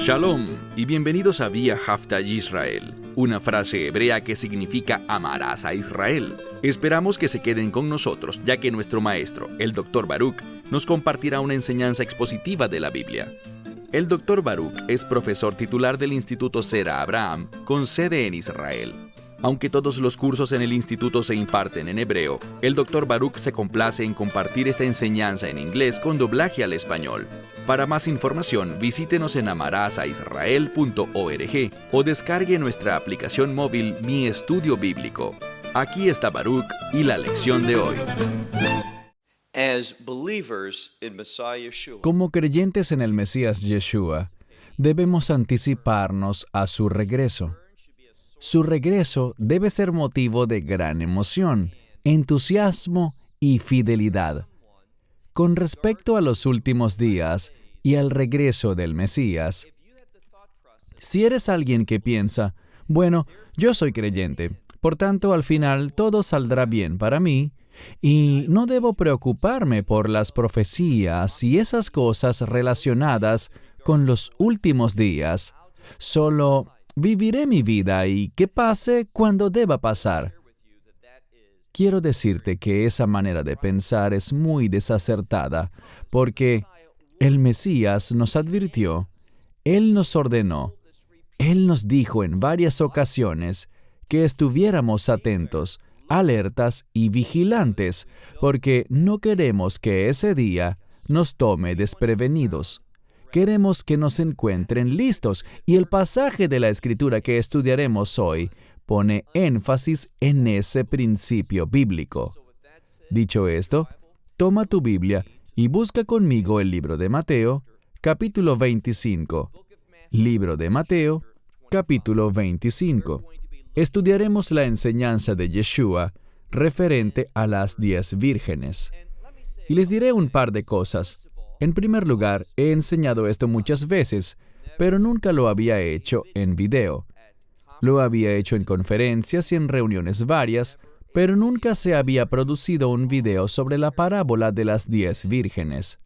Shalom y bienvenidos a Vía Haftaj Israel, una frase hebrea que significa amarás a Israel. Esperamos que se queden con nosotros, ya que nuestro maestro, el Dr. Baruch, nos compartirá una enseñanza expositiva de la Biblia. El Dr. Baruch es profesor titular del Instituto Zera Abraham, con sede en Israel. Aunque todos los cursos en el instituto se imparten en hebreo, el Dr. Baruch se complace en compartir esta enseñanza en inglés con doblaje al español. Para más información, visítenos en amarasaisrael.org o descargue nuestra aplicación móvil Mi Estudio Bíblico. Aquí está Baruch y la lección de hoy. Como creyentes en el Mesías Yeshua, debemos anticiparnos a su regreso. Su regreso debe ser motivo de gran emoción, entusiasmo y fidelidad. Con respecto a los últimos días y al regreso del Mesías, si eres alguien que piensa, bueno, yo soy creyente, por tanto al final todo saldrá bien para mí, y no debo preocuparme por las profecías y esas cosas relacionadas con los últimos días, solo viviré mi vida y que pase cuando deba pasar. Quiero decirte que esa manera de pensar es muy desacertada, porque el Mesías nos advirtió, Él nos ordenó, Él nos dijo en varias ocasiones que estuviéramos atentos, alertas y vigilantes, porque no queremos que ese día nos tome desprevenidos. Queremos que nos encuentren listos, y el pasaje de la Escritura que estudiaremos hoy pone énfasis en ese principio bíblico. Dicho esto, toma tu Biblia y busca conmigo el libro de Mateo, capítulo 25. Libro de Mateo, capítulo 25. Estudiaremos la enseñanza de Yeshua referente a las 10 vírgenes. Y les diré un par de cosas. En primer lugar, he enseñado esto muchas veces, pero nunca lo había hecho en video. Lo había hecho en conferencias y en reuniones varias, pero nunca se había producido un video sobre la parábola de las 10 vírgenes.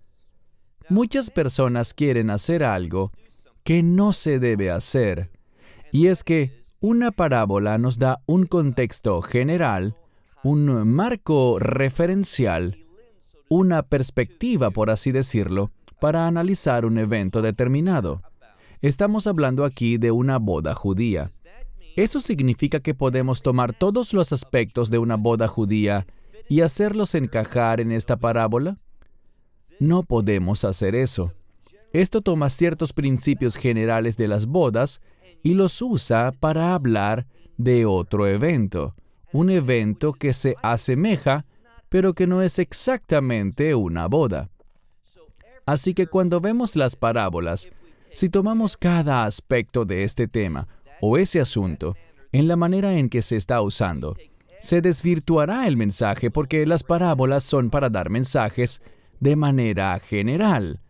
Muchas personas quieren hacer algo que no se debe hacer, y es que una parábola nos da un contexto general, un marco referencial, una perspectiva, por así decirlo, para analizar un evento determinado. Estamos hablando aquí de una boda judía. ¿Eso significa que podemos tomar todos los aspectos de una boda judía y hacerlos encajar en esta parábola? No podemos hacer eso. Esto toma ciertos principios generales de las bodas y los usa para hablar de otro evento, un evento que se asemeja, pero que no es exactamente una boda. Así que cuando vemos las parábolas, si tomamos cada aspecto de este tema o ese asunto en la manera en que se está usando, se desvirtuará el mensaje porque las parábolas son para dar mensajes de manera general.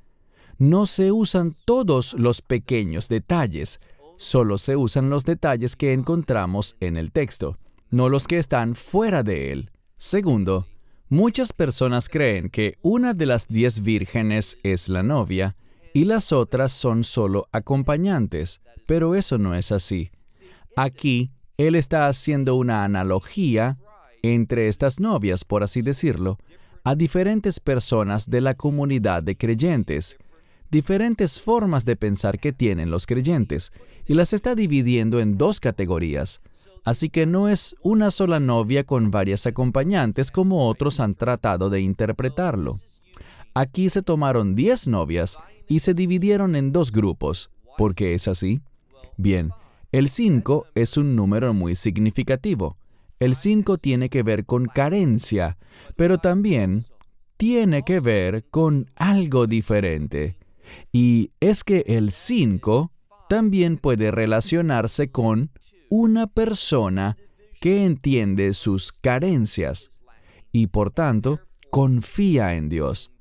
No se usan todos los pequeños detalles, solo se usan los detalles que encontramos en el texto, no los que están fuera de él. Segundo, muchas personas creen que una de las 10 vírgenes es la novia y las otras son solo acompañantes, pero eso no es así. Aquí, él está haciendo una analogía entre estas novias, por así decirlo, a diferentes personas de la comunidad de creyentes, diferentes formas de pensar que tienen los creyentes, y las está dividiendo en 2 categorías. Así que no es una sola novia con varias acompañantes como otros han tratado de interpretarlo. Aquí se tomaron 10 novias y se dividieron en 2 grupos. ¿Por qué es así? Bien, el 5 es un número muy significativo. El 5 tiene que ver con carencia, pero también tiene que ver con algo diferente. Y es que el 5 también puede relacionarse con una persona que entiende sus carencias y, por tanto, confía en Dios.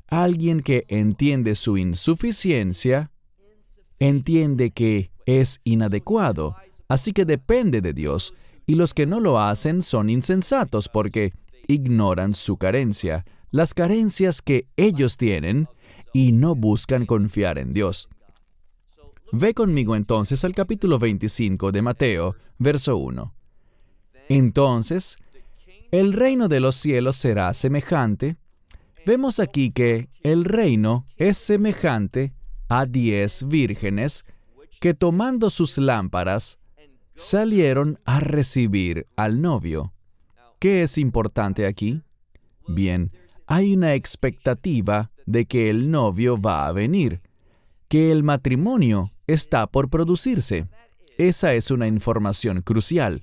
Alguien que entiende su insuficiencia, entiende que es inadecuado, así que depende de Dios, y los que no lo hacen son insensatos porque ignoran su carencia, las carencias que ellos tienen, y no buscan confiar en Dios. Ve conmigo entonces al capítulo 25 de Mateo, verso 1. Entonces, el reino de los cielos será semejante. Vemos aquí que el reino es semejante a 10 vírgenes que tomando sus lámparas salieron a recibir al novio. ¿Qué es importante aquí? Bien, hay una expectativa de que el novio va a venir, que el matrimonio está por producirse. Esa es una información crucial.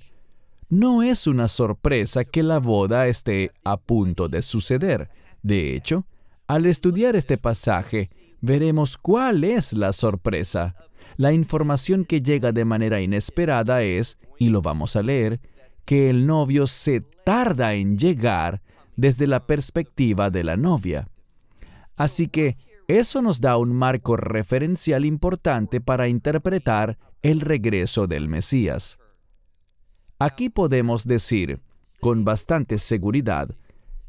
No es una sorpresa que la boda esté a punto de suceder. De hecho, al estudiar este pasaje, veremos cuál es la sorpresa. La información que llega de manera inesperada es, y lo vamos a leer, que el novio se tarda en llegar desde la perspectiva de la novia. Así que eso nos da un marco referencial importante para interpretar el regreso del Mesías. Aquí podemos decir, con bastante seguridad,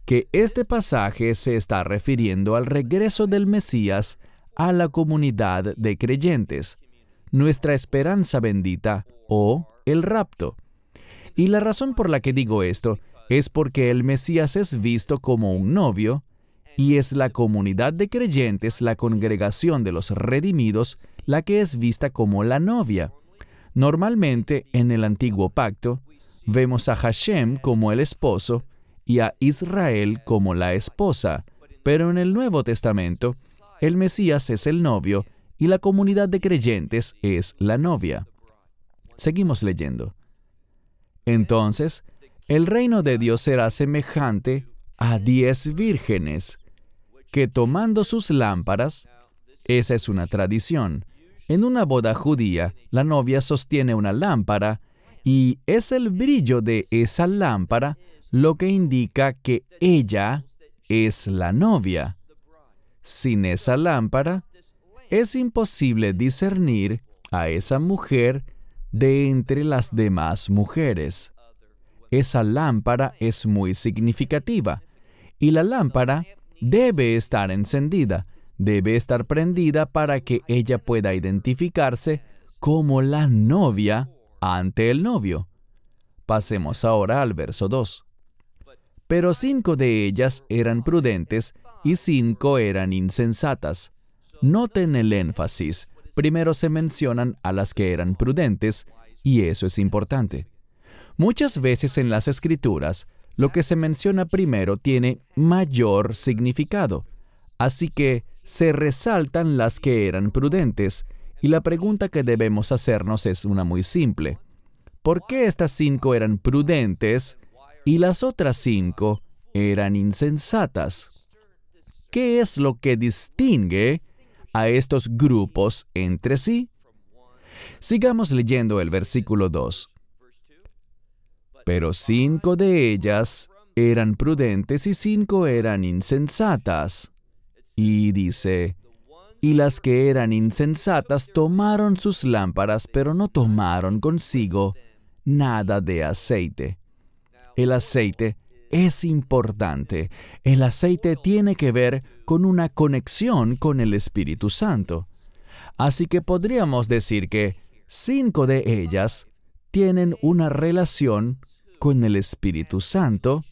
que este pasaje se está refiriendo al regreso del Mesías a la comunidad de creyentes, nuestra esperanza bendita o el rapto. Y la razón por la que digo esto es porque el Mesías es visto como un novio y es la comunidad de creyentes, la congregación de los redimidos, la que es vista como la novia. Normalmente, en el Antiguo Pacto, vemos a Hashem como el esposo y a Israel como la esposa, pero en el Nuevo Testamento, el Mesías es el novio y la comunidad de creyentes es la novia. Seguimos leyendo. Entonces, el reino de Dios será semejante a 10 vírgenes que tomando sus lámparas, esa es una tradición. En una boda judía, la novia sostiene una lámpara y es el brillo de esa lámpara lo que indica que ella es la novia. Sin esa lámpara, es imposible discernir a esa mujer de entre las demás mujeres. Esa lámpara es muy significativa y la lámpara debe estar encendida, debe estar prendida para que ella pueda identificarse como la novia ante el novio. Pasemos ahora al verso 2. Pero 5 de ellas eran prudentes y 5 eran insensatas. Noten el énfasis. Primero se mencionan a las que eran prudentes, y eso es importante. Muchas veces en las Escrituras, lo que se menciona primero tiene mayor significado. Así que se resaltan las que eran prudentes, y la pregunta que debemos hacernos es una muy simple. ¿Por qué estas 5 eran prudentes y las otras 5 eran insensatas? ¿Qué es lo que distingue a estos grupos entre sí? Sigamos leyendo el versículo 2. Pero 5 de ellas eran prudentes y 5 eran insensatas. Y dice, y las que eran insensatas tomaron sus lámparas, pero no tomaron consigo nada de aceite. El aceite es importante. El aceite tiene que ver con una conexión con el Espíritu Santo. Así que podríamos decir que 5 de ellas tienen una relación con el Espíritu Santo,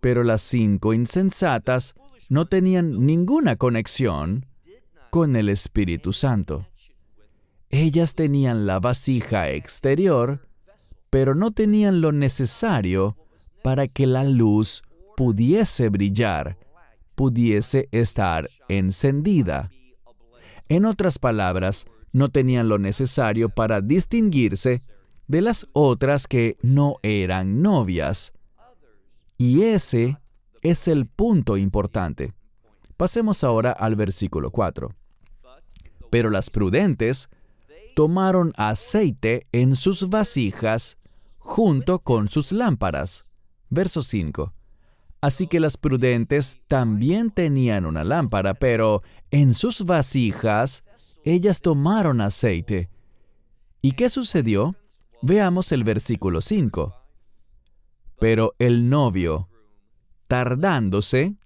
pero las 5 insensatas no tenían ninguna conexión con el Espíritu Santo. Ellas tenían la vasija exterior, pero no tenían lo necesario para que la luz pudiese brillar, pudiese estar encendida. En otras palabras, no tenían lo necesario para distinguirse de las otras que no eran novias. Y ese es el punto importante. Pasemos ahora al versículo 4. Pero las prudentes tomaron aceite en sus vasijas junto con sus lámparas. Verso 5. Así que las prudentes también tenían una lámpara, pero en sus vasijas ellas tomaron aceite. ¿Y qué sucedió? Veamos el versículo 5. Pero el novio, tardándose,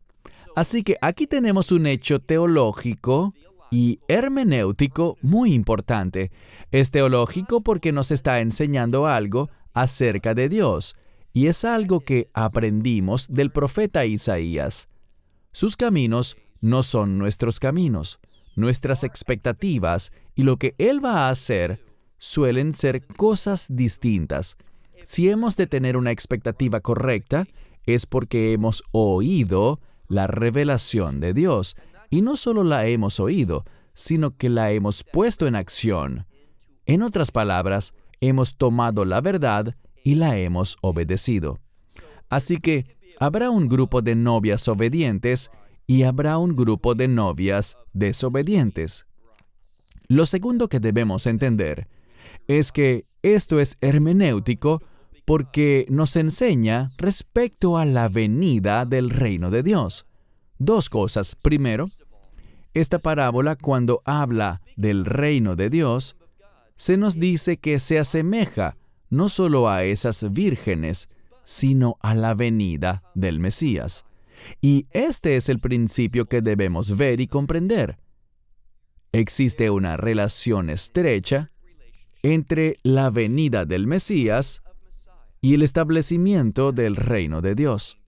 así que aquí tenemos un hecho teológico y hermenéutico muy importante. Es teológico porque nos está enseñando algo acerca de Dios, y es algo que aprendimos del profeta Isaías. Sus caminos no son nuestros caminos. Nuestras expectativas y lo que Él va a hacer suelen ser cosas distintas. Si hemos de tener una expectativa correcta, es porque hemos oído la revelación de Dios. Y no solo la hemos oído, sino que la hemos puesto en acción. En otras palabras, hemos tomado la verdad y la hemos obedecido. Así que habrá un grupo de novias obedientes y habrá un grupo de novias desobedientes. Lo segundo que debemos entender es que esto es hermenéutico porque nos enseña respecto a la venida del reino de Dios. Dos cosas. Primero, esta parábola, cuando habla del reino de Dios, se nos dice que se asemeja no solo a esas vírgenes, sino a la venida del Mesías. Y este es el principio que debemos ver y comprender. Existe una relación estrecha entre la venida del Mesías y el establecimiento del reino de Dios.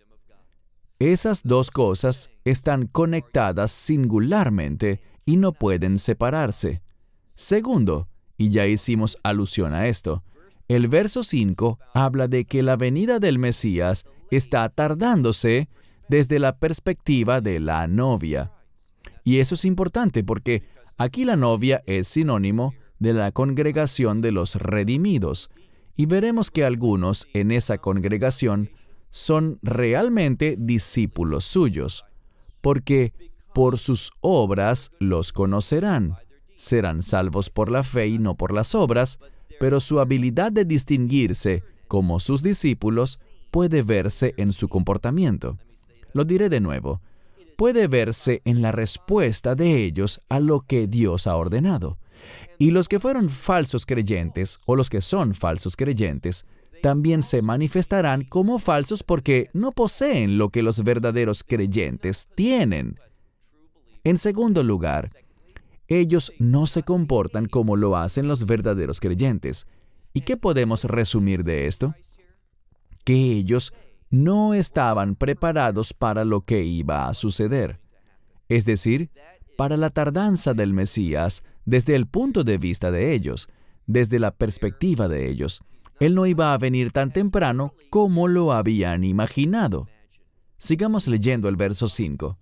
Esas dos cosas están conectadas singularmente y no pueden separarse. Segundo, y ya hicimos alusión a esto, el verso 5 habla de que la venida del Mesías está tardándose desde la perspectiva de la novia. Y eso es importante porque aquí la novia es sinónimo de la congregación de los redimidos. Y veremos que algunos en esa congregación son realmente discípulos suyos, porque por sus obras los conocerán. Serán salvos por la fe y no por las obras, pero su habilidad de distinguirse como sus discípulos puede verse en su comportamiento. Lo diré de nuevo. Puede verse en la respuesta de ellos a lo que Dios ha ordenado. Y los que fueron falsos creyentes, o los que son falsos creyentes, también se manifestarán como falsos porque no poseen lo que los verdaderos creyentes tienen. En segundo lugar, ellos no se comportan como lo hacen los verdaderos creyentes. ¿Y qué podemos resumir de esto? Que ellos no estaban preparados para lo que iba a suceder. Es decir, para la tardanza del Mesías desde el punto de vista de ellos, desde la perspectiva de ellos. Él no iba a venir tan temprano como lo habían imaginado. Sigamos leyendo el verso 5.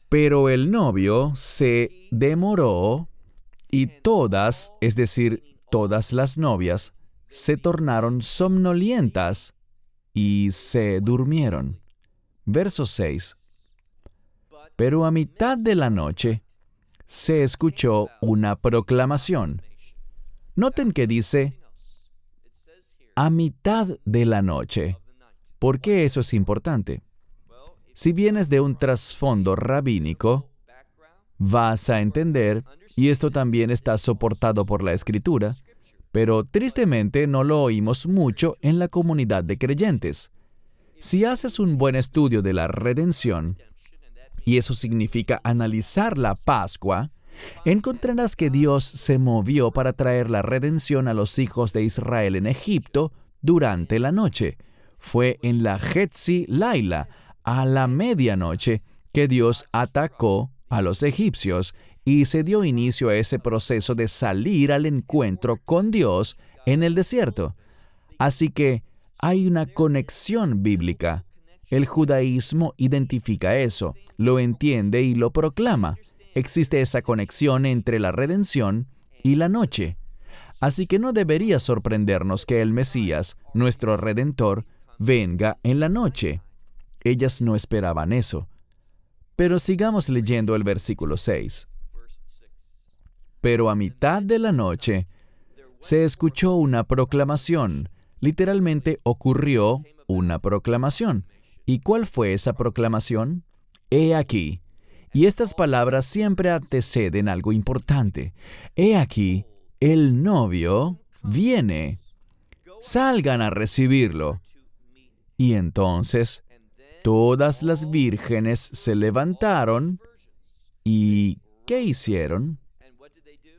Pero el novio se demoró y todas, es decir, todas las novias, se tornaron somnolientas y se durmieron. Verso 6. Pero a mitad de la noche se escuchó una proclamación. Noten que dice, a mitad de la noche. ¿Por qué eso es importante? Si vienes de un trasfondo rabínico, vas a entender, y esto también está soportado por la Escritura, pero tristemente no lo oímos mucho en la comunidad de creyentes. Si haces un buen estudio de la redención, y eso significa analizar la Pascua, encontrarás que Dios se movió para traer la redención a los hijos de Israel en Egipto durante la noche. Fue en la Hetzi Laila, a la medianoche, que Dios atacó a los egipcios y se dio inicio a ese proceso de salir al encuentro con Dios en el desierto. Así que hay una conexión bíblica. El judaísmo identifica eso, lo entiende y lo proclama. Existe esa conexión entre la redención y la noche. Así que no debería sorprendernos que el Mesías, nuestro Redentor, venga en la noche. Ellas no esperaban eso. Pero sigamos leyendo el versículo 6. Pero a mitad de la noche se escuchó una proclamación. Literalmente ocurrió una proclamación. ¿Y cuál fue esa proclamación? He aquí. Y estas palabras siempre anteceden algo importante. He aquí, el novio viene. Salgan a recibirlo. Y entonces, Todas las vírgenes se levantaron y ¿qué hicieron?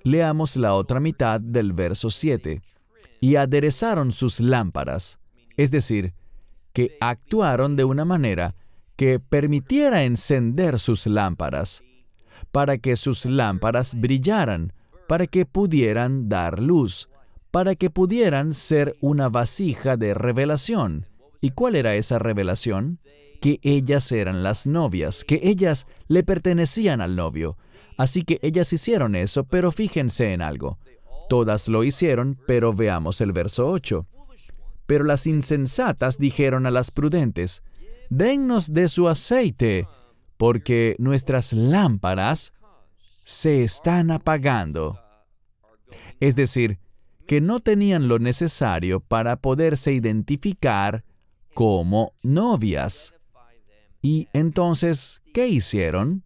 Leamos la otra mitad del verso 7. Y aderezaron sus lámparas, es decir, que actuaron de una manera que permitiera encender sus lámparas, para que sus lámparas brillaran, para que pudieran dar luz, para que pudieran ser una vasija de revelación. ¿Y cuál era esa revelación? Que ellas eran las novias, que ellas le pertenecían al novio. Así que ellas hicieron eso, pero fíjense en algo. Todas lo hicieron, pero veamos el verso 8. Pero las insensatas dijeron a las prudentes, «Dennos de su aceite, porque nuestras lámparas se están apagando». Es decir, que no tenían lo necesario para poderse identificar como novias. Y entonces, ¿qué hicieron?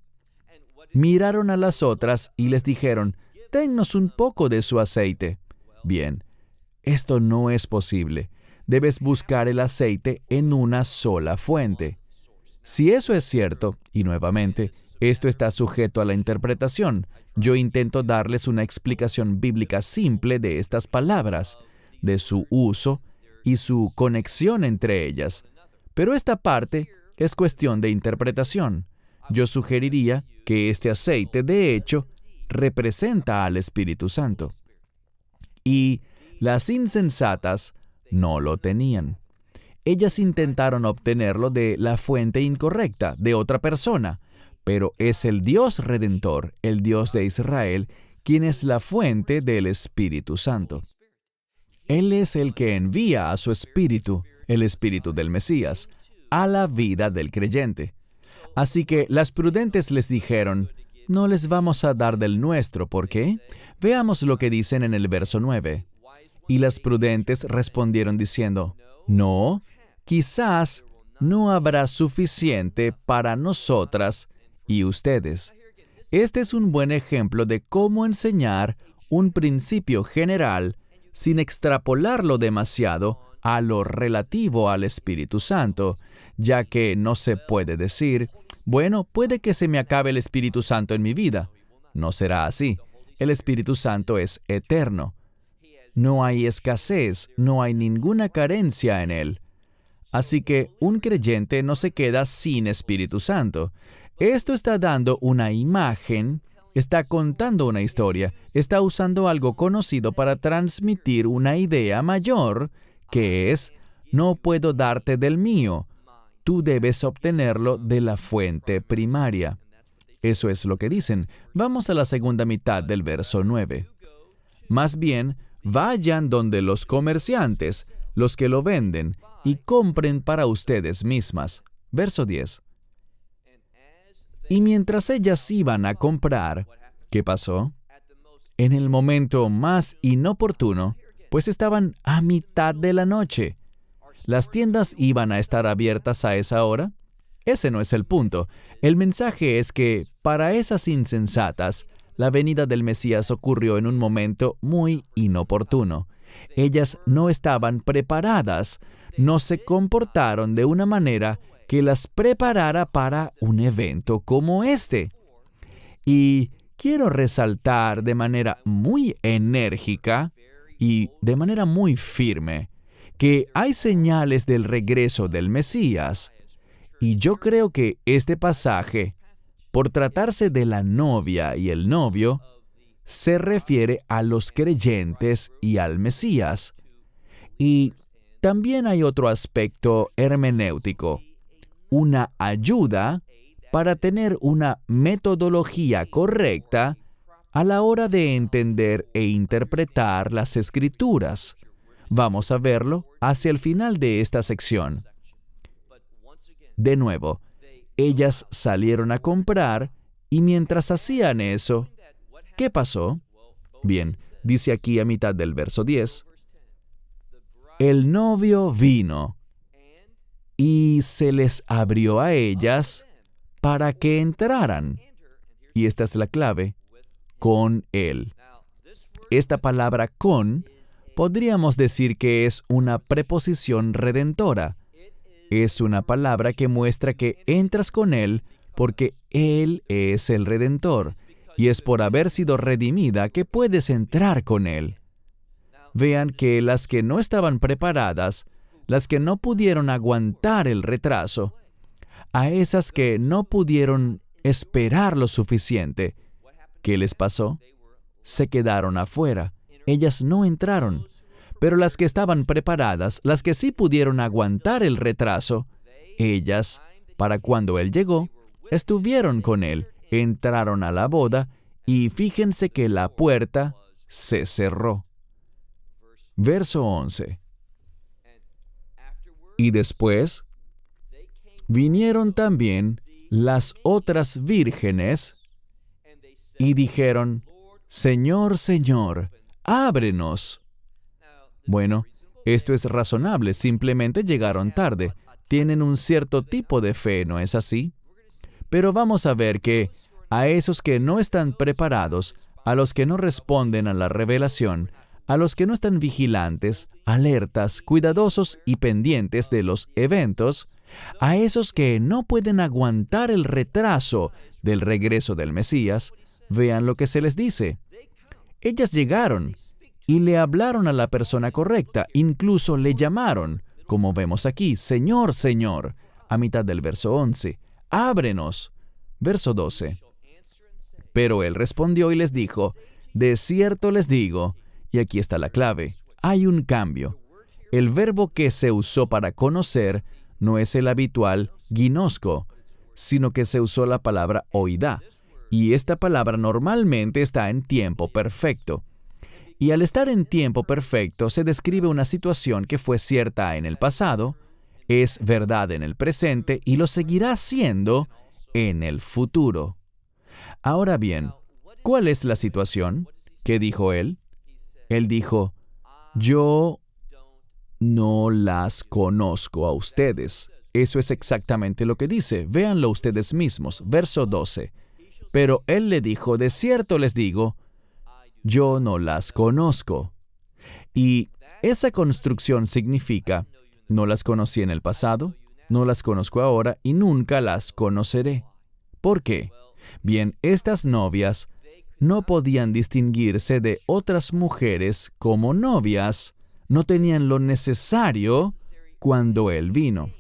Miraron a las otras y les dijeron, «Dennos un poco de su aceite». Bien, esto no es posible. Debes buscar el aceite en una sola fuente. Si eso es cierto, y nuevamente, esto está sujeto a la interpretación, yo intento darles una explicación bíblica simple de estas palabras, de su uso y su conexión entre ellas. Pero esta parte es cuestión de interpretación. Yo sugeriría que este aceite, de hecho, representa al Espíritu Santo. Y las insensatas no lo tenían. Ellas intentaron obtenerlo de la fuente incorrecta, de otra persona, pero es el Dios Redentor, el Dios de Israel, quien es la fuente del Espíritu Santo. Él es el que envía a su Espíritu, el Espíritu del Mesías, a la vida del creyente. Así que las prudentes les dijeron, «No les vamos a dar del nuestro, ¿por qué?» Veamos lo que dicen en el verso 9. Y las prudentes respondieron diciendo, «No, quizás no habrá suficiente para nosotras y ustedes». Este es un buen ejemplo de cómo enseñar un principio general sin extrapolarlo demasiado a lo relativo al Espíritu Santo, ya que no se puede decir, «Bueno, puede que se me acabe el Espíritu Santo en mi vida». No será así. El Espíritu Santo es eterno. No hay escasez, no hay ninguna carencia en Él. Así que un creyente no se queda sin Espíritu Santo. Esto está dando una imagen, está contando una historia, está usando algo conocido para transmitir una idea mayor, que es, no puedo darte del mío, tú debes obtenerlo de la fuente primaria. Eso es lo que dicen. Vamos a la segunda mitad del verso 9. Más bien, vayan donde los comerciantes, los que lo venden, y compren para ustedes mismas. Verso 10. Y mientras ellas iban a comprar, ¿qué pasó? En el momento más inoportuno, pues estaban a mitad de la noche. ¿Las tiendas iban a estar abiertas a esa hora? Ese no es el punto. El mensaje es que, para esas insensatas, la venida del Mesías ocurrió en un momento muy inoportuno. Ellas no estaban preparadas, no se comportaron de una manera que las preparara para un evento como este. Y quiero resaltar de manera muy enérgica y de manera muy firme que hay señales del regreso del Mesías. Y yo creo que este pasaje, por tratarse de la novia y el novio, se refiere a los creyentes y al Mesías. Y también hay otro aspecto hermenéutico, una ayuda para tener una metodología correcta a la hora de entender e interpretar las Escrituras. Vamos a verlo hacia el final de esta sección. De nuevo, ellas salieron a comprar y mientras hacían eso, ¿qué pasó? Bien, dice aquí a mitad del verso 10, el novio vino y se les abrió a ellas para que entraran. Y esta es la clave, con él. Esta palabra con, podríamos decir que es una preposición redentora. Es una palabra que muestra que entras con Él porque Él es el Redentor, y es por haber sido redimida que puedes entrar con Él. Vean que las que no estaban preparadas, las que no pudieron aguantar el retraso, a esas que no pudieron esperar lo suficiente, ¿qué les pasó? Se quedaron afuera. Ellas no entraron. Pero las que estaban preparadas, las que sí pudieron aguantar el retraso, ellas, para cuando Él llegó, estuvieron con Él, entraron a la boda, y fíjense que la puerta se cerró. Verso 11. Y después vinieron también las otras vírgenes y dijeron, Señor, Señor, ábrenos. Bueno, esto es razonable, simplemente llegaron tarde. Tienen un cierto tipo de fe, ¿no es así? Pero vamos a ver que a esos que no están preparados, a los que no responden a la revelación, a los que no están vigilantes, alertas, cuidadosos y pendientes de los eventos, a esos que no pueden aguantar el retraso del regreso del Mesías, vean lo que se les dice. Ellas llegaron y le hablaron a la persona correcta, incluso le llamaron, como vemos aquí, Señor, Señor, a mitad del verso 11, ábrenos. Verso 12. Pero Él respondió y les dijo, de cierto les digo, y aquí está la clave, hay un cambio. El verbo que se usó para conocer no es el habitual ginosco, sino que se usó la palabra oidá, y esta palabra normalmente está en tiempo perfecto. Y al estar en tiempo perfecto se describe una situación que fue cierta en el pasado, es verdad en el presente y lo seguirá siendo en el futuro. Ahora bien, ¿cuál es la situación? ¿Qué dijo Él? Él dijo, yo no las conozco a ustedes. Eso es exactamente lo que dice. Véanlo ustedes mismos. Verso 12. Pero Él le dijo, de cierto les digo, yo no las conozco. Y esa construcción significa, no las conocí en el pasado, no las conozco ahora y nunca las conoceré. ¿Por qué? Bien, estas novias no podían distinguirse de otras mujeres como novias, no tenían lo necesario cuando Él vino.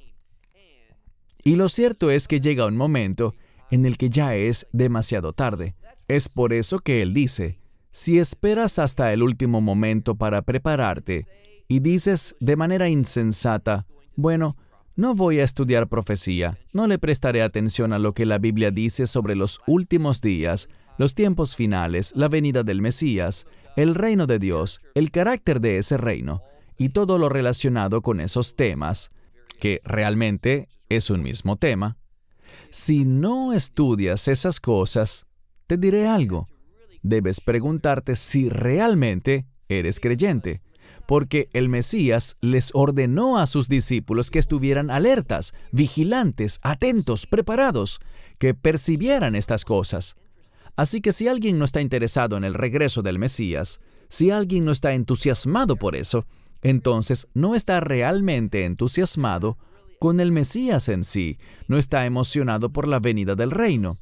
Y lo cierto es que llega un momento en el que ya es demasiado tarde. Es por eso que Él dice, si esperas hasta el último momento para prepararte y dices de manera insensata, bueno, no voy a estudiar profecía, no le prestaré atención a lo que la Biblia dice sobre los últimos días, los tiempos finales, la venida del Mesías, el reino de Dios, el carácter de ese reino y todo lo relacionado con esos temas, que realmente es un mismo tema. Si no estudias esas cosas, te diré algo. Debes preguntarte si realmente eres creyente, porque el Mesías les ordenó a sus discípulos que estuvieran alertas, vigilantes, atentos, preparados, que percibieran estas cosas. Así que si alguien no está interesado en el regreso del Mesías, si alguien no está entusiasmado por eso, entonces no está realmente entusiasmado con el Mesías en sí, no está emocionado por la venida del reino.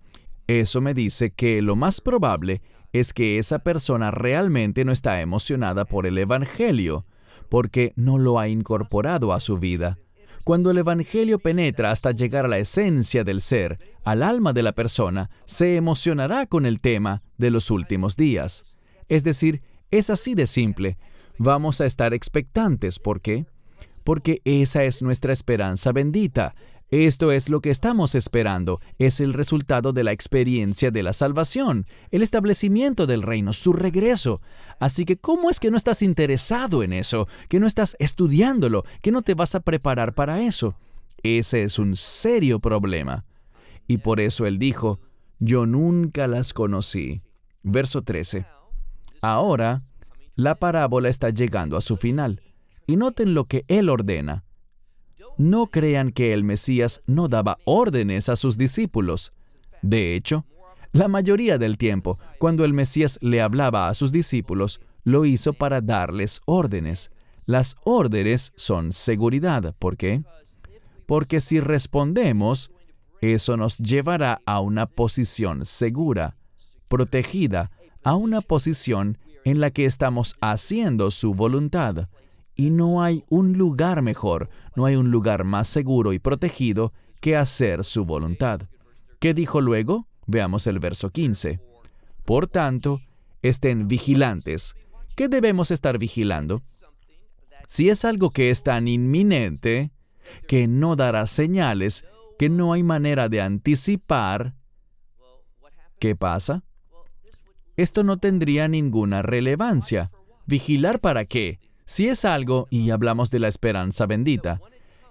Eso me dice que lo más probable es que esa persona realmente no está emocionada por el Evangelio, porque no lo ha incorporado a su vida. Cuando el Evangelio penetra hasta llegar a la esencia del ser, al alma de la persona, se emocionará con el tema de los últimos días. Es decir, es así de simple. Vamos a estar expectantes. ¿Por qué? Porque esa es nuestra esperanza bendita. Esto es lo que estamos esperando. Es el resultado de la experiencia de la salvación, el establecimiento del reino, su regreso. Así que, ¿cómo es que no estás interesado en eso? ¿Que no estás estudiándolo? ¿Que no te vas a preparar para eso? Ese es un serio problema. Y por eso Él dijo, yo nunca las conocí. Verso 13. Ahora, la parábola está llegando a su final. Y noten lo que Él ordena. No crean que el Mesías no daba órdenes a sus discípulos. De hecho, la mayoría del tiempo, cuando el Mesías le hablaba a sus discípulos, lo hizo para darles órdenes. Las órdenes son seguridad. ¿Por qué? porque si respondemos, eso nos llevará a una posición segura, protegida, a una posición en la que estamos haciendo su voluntad. Y no hay un lugar mejor, no hay un lugar más seguro y protegido que hacer su voluntad. ¿Qué dijo luego? Veamos el verso 15. Por tanto, estén vigilantes. ¿Qué debemos estar vigilando? Si es algo que es tan inminente, que no dará señales, que no hay manera de anticipar, ¿qué pasa? Esto no tendría ninguna relevancia. ¿Vigilar para qué? Si es algo, y hablamos de la esperanza bendita,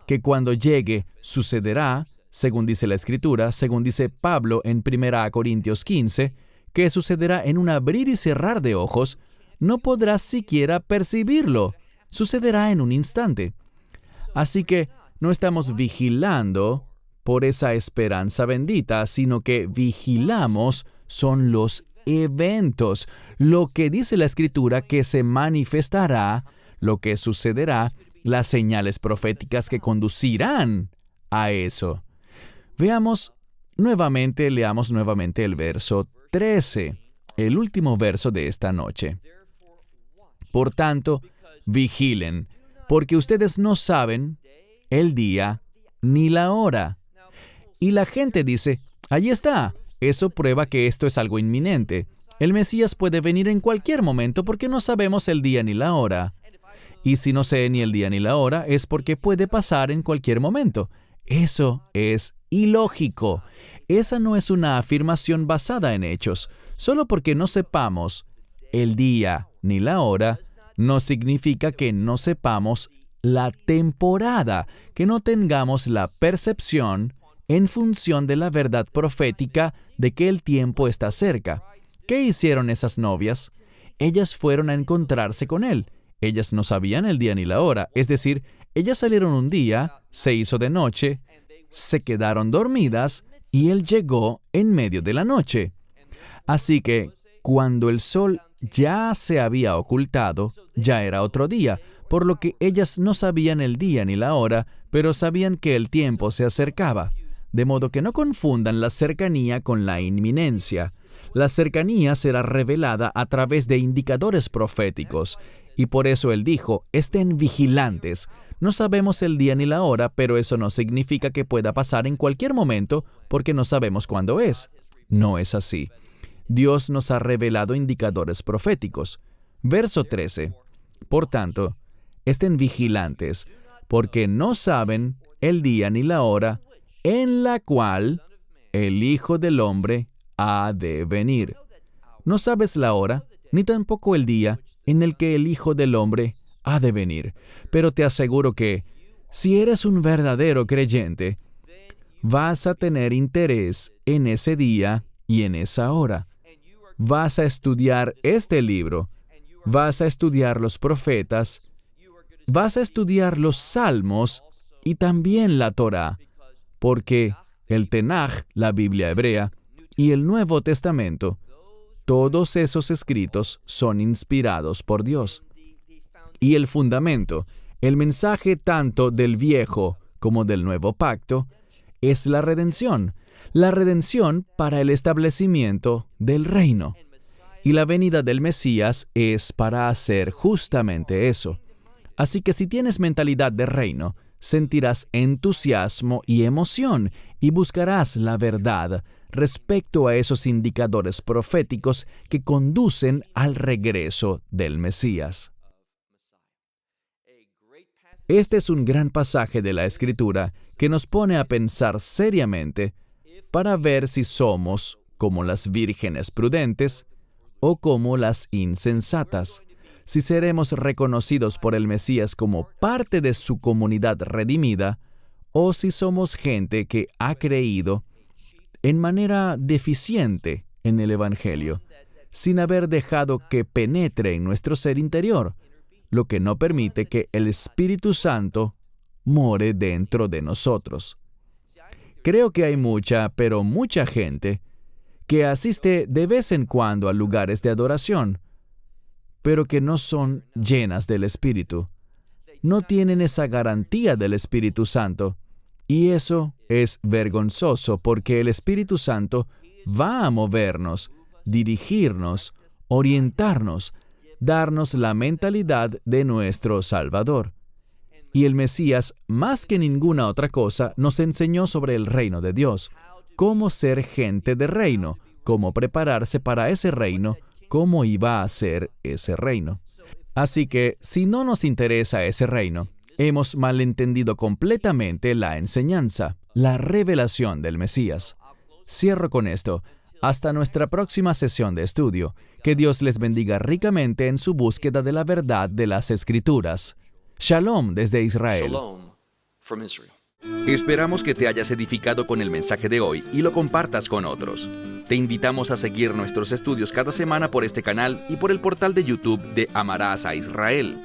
que cuando llegue sucederá, según dice la Escritura, según dice Pablo en 1 Corintios 15, que sucederá en un abrir y cerrar de ojos, no podrás siquiera percibirlo. Sucederá en un instante. Así que no estamos vigilando por esa esperanza bendita, sino que vigilamos son los eventos, lo que dice la Escritura que se manifestará, lo que sucederá, las señales proféticas que conducirán a eso. Leamos nuevamente el verso 13, el último verso de esta noche. Por tanto, vigilen, porque ustedes no saben el día ni la hora. Y la gente dice, ahí está, eso prueba que esto es algo inminente. El Mesías puede venir en cualquier momento porque no sabemos el día ni la hora. Y si no sé ni el día ni la hora, es porque puede pasar en cualquier momento. Eso es ilógico. Esa no es una afirmación basada en hechos. Solo porque no sepamos el día ni la hora, no significa que no sepamos la temporada, que no tengamos la percepción en función de la verdad profética de que el tiempo está cerca. ¿Qué hicieron esas novias? Ellas fueron a encontrarse con él. Ellas no sabían el día ni la hora, es decir, ellas salieron un día, se hizo de noche, se quedaron dormidas y él llegó en medio de la noche. Así que, cuando el sol ya se había ocultado, ya era otro día, por lo que ellas no sabían el día ni la hora, pero sabían que el tiempo se acercaba. De modo que no confundan la cercanía con la inminencia. La cercanía será revelada a través de indicadores proféticos. Y por eso él dijo, estén vigilantes. No sabemos el día ni la hora, pero eso no significa que pueda pasar en cualquier momento, porque no sabemos cuándo es. No es así. Dios nos ha revelado indicadores proféticos. Verso 13. Por tanto, estén vigilantes, porque no saben el día ni la hora en la cual el Hijo del Hombre ha de venir. No sabes la hora, ni tampoco el día en el que el Hijo del Hombre ha de venir. Pero te aseguro que, si eres un verdadero creyente, vas a tener interés en ese día y en esa hora. Vas a estudiar este libro, vas a estudiar los profetas, vas a estudiar los salmos y también la Torá, porque el Tenaj, la Biblia hebrea, y el Nuevo Testamento, todos esos escritos son inspirados por Dios. Y el fundamento, el mensaje tanto del Viejo como del Nuevo Pacto, es la redención para el establecimiento del reino. Y la venida del Mesías es para hacer justamente eso. Así que si tienes mentalidad de reino, sentirás entusiasmo y emoción y buscarás la verdad respecto a esos indicadores proféticos que conducen al regreso del Mesías. Este es un gran pasaje de la Escritura que nos pone a pensar seriamente para ver si somos como las vírgenes prudentes o como las insensatas, si seremos reconocidos por el Mesías como parte de su comunidad redimida, o si somos gente que ha creído en manera deficiente en el Evangelio, sin haber dejado que penetre en nuestro ser interior, lo que no permite que el Espíritu Santo more dentro de nosotros. Creo que hay mucha gente que asiste de vez en cuando a lugares de adoración, pero que no son llenas del Espíritu. No tienen esa garantía del Espíritu Santo. Y eso es vergonzoso porque el Espíritu Santo va a movernos, dirigirnos, orientarnos, darnos la mentalidad de nuestro Salvador. Y el Mesías, más que ninguna otra cosa, nos enseñó sobre el reino de Dios, cómo ser gente de reino, cómo prepararse para ese reino, cómo iba a ser ese reino. Así que, si no nos interesa ese reino, hemos malentendido completamente la enseñanza, la revelación del Mesías. Cierro con esto. Hasta nuestra próxima sesión de estudio. Que Dios les bendiga ricamente en su búsqueda de la verdad de las Escrituras. Shalom desde Israel. Shalom from Israel. Esperamos que te hayas edificado con el mensaje de hoy y lo compartas con otros. Te invitamos a seguir nuestros estudios cada semana por este canal y por el portal de YouTube de Amarás a Israel.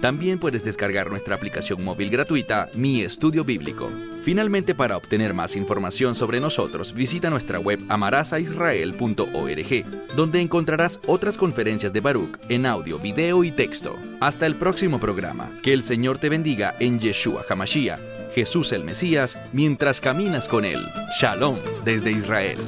También puedes descargar nuestra aplicación móvil gratuita, Mi Estudio Bíblico. Finalmente, para obtener más información sobre nosotros, visita nuestra web amarasaisrael.org, donde encontrarás otras conferencias de Baruch en audio, video y texto. Hasta el próximo programa. Que el Señor te bendiga en Yeshua HaMashiach, Jesús el Mesías, mientras caminas con Él. Shalom desde Israel.